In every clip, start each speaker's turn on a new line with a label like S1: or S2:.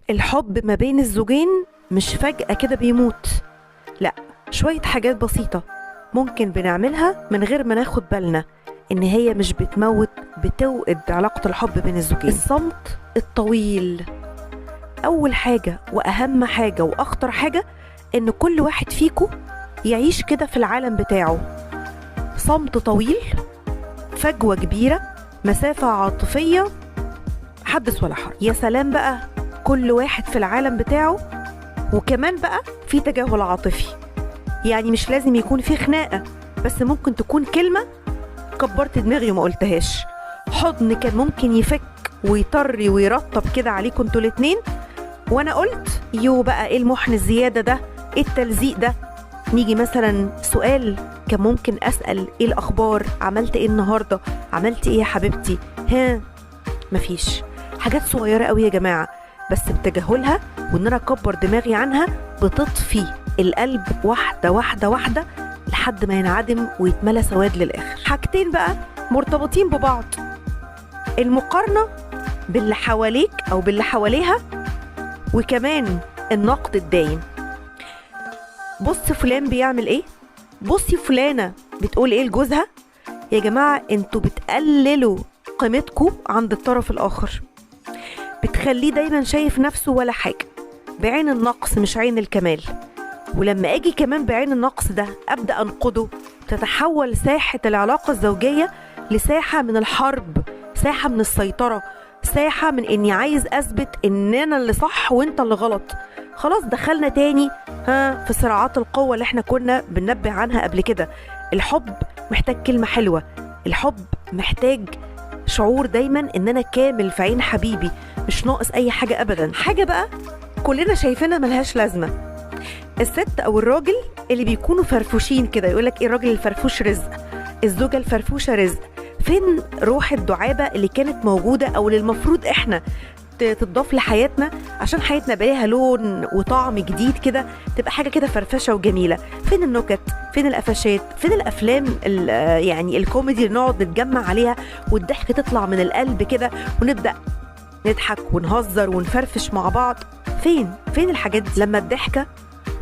S1: الحب ما بين الزوجين مش فجأة كده بيموت، لا، شوية حاجات بسيطة ممكن بنعملها من غير ما ناخد بالنا إن هي مش بتموت، بتوقد علاقة الحب بين الزوجين. الصمت الطويل أول حاجة وأهم حاجة وأخطر حاجة إن كل واحد فيكو يعيش كده في العالم بتاعه. صمت طويل، فجوة كبيرة، مسافة عاطفية، حدث ولا حرج. يا سلام بقى كل واحد في العالم بتاعه، وكمان بقى في تجاهل عاطفي. يعني مش لازم يكون في خناقة، بس ممكن تكون كلمة كبرت دماغي وما قلتهاش، حضن كان ممكن يفك ويطري ويرطب كده عليكم انتوا الاتنين، وانا قلت يو بقى ايه المحن الزيادة ده، ايه التلزيق ده. نيجي مثلا سؤال كان ممكن اسأل ايه الاخبار، عملت ايه النهاردة، عملت ايه يا حبيبتي، ها، مفيش. حاجات صغيرة قوي يا جماعة، بس بتجاهلها وان انا اكبر دماغي عنها بتطفي القلب واحدة واحدة واحدة لحد ما ينعدم ويتملى سواد للآخر. حاجتين بقى مرتبطين ببعض، المقارنة باللي حواليك أو باللي حواليها، وكمان النقد الدايم. بص فلان بيعمل ايه، بصي فلانة بتقول ايه لجوزها. يا جماعة انتوا بتقللوا قيمتكم عند الطرف الآخر، بتخليه دايما شايف نفسه ولا حاجة، بعين النقص مش عين الكمال. ولما اجي كمان بعين النقص ده ابدا انقده، تتحول ساحه العلاقه الزوجيه لساحه من الحرب، ساحه من السيطره، ساحه من اني عايز اثبت ان انا اللي صح وانت اللي غلط. خلاص دخلنا تاني في صراعات القوه اللي احنا كنا بننبه عنها قبل كده. الحب محتاج كلمه حلوه، الحب محتاج شعور دايما ان انا كامل في عين حبيبي، مش ناقص اي حاجه ابدا. حاجه بقى كلنا شايفينها ملهاش لازمه، الست او الراجل اللي بيكونوا فرفوشين كده، يقولك ايه، الراجل الفرفوش رزق، الزوجة الفرفوشة رزق. فين روح الدعابة اللي كانت موجودة او اللي المفروض احنا تضاف لحياتنا عشان حياتنا بقى لها لون وطعم جديد كده، تبقى حاجة كده فرفشة وجميلة؟ فين النكت، فين القفشات، فين الافلام يعني الكوميدي اللي نقعد نتجمع عليها والضحك تطلع من القلب كده ونبدأ نضحك ونهزر ونفرفش مع بعض؟ فين الحاجات دي؟ لما الضحكة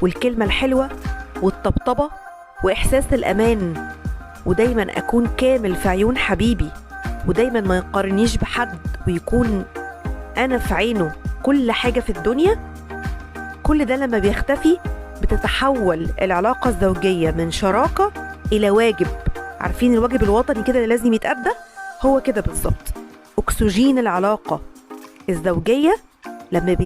S1: والكلمة الحلوة والطبطبة وإحساس الأمان، ودايما أكون كامل في عيون حبيبي، ودايما ما يقارنيش بحد، ويكون أنا في عينه كل حاجة في الدنيا. كل ده لما بيختفي بتتحول العلاقة الزوجية من شراكة إلى واجب. عارفين الواجب الوطني كده اللي لازم يتأدى؟ هو كده بالظبط. أكسجين العلاقة الزوجية لما